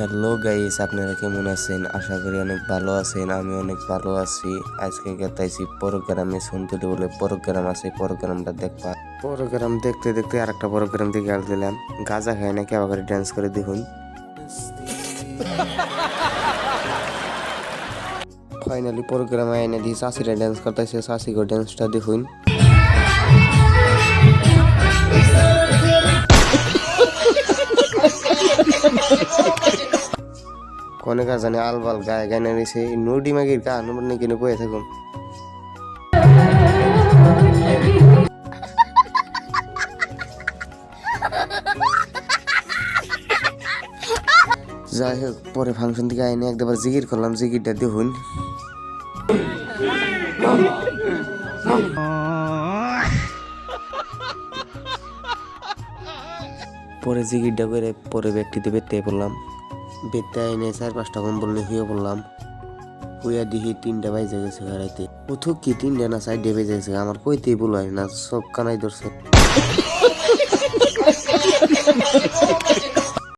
Hello guys, আপনারা কেমন আছেন? আশা করি অনেক ভালো আছেন। আমি অনেক ভালো আছি। আজকে গেতাইছি প্রোগ্রামে, শুনতে বলে প্রোগ্রাম আছে, প্রোগ্রামটা দেখবা। প্রোগ্রাম দেখতে দেখতে আরেকটা প্রোগ্রাম দিকে গেল দিলাম। গাঁজা খায় নাকি আবার ডান্স করে দেখুন। ফাইনালি প্রোগ্রামে এনে দিয়ে চাষিরা ডান্স করতেছে, চাষিকে ডান্সটা দেখুন। কোনে কার জানে আলবাল গায়ে গানে নিছে নডি মাগির গা নম্বর নিয়ে কিনে বয়ে থাকুন। যাই হোক, পরে ফাংশন থেকে আইনে একবার জিকির করলাম, জিকিরটা দেখুন। পরে জিকিরটা করে পরে ব্যক্তিতে বেরতে পড়লাম। বেরতে আইনে 4-5টা কম্বল নিয়ে শুয়ে পড়লাম। শুয়ে দেখি 3টা বাজে গেছে বেড়াইতে। কোথাও কি 3টা না 4টা বেজে গেছে, আমার কইতেই বলো না, সব কানাই ধরছে।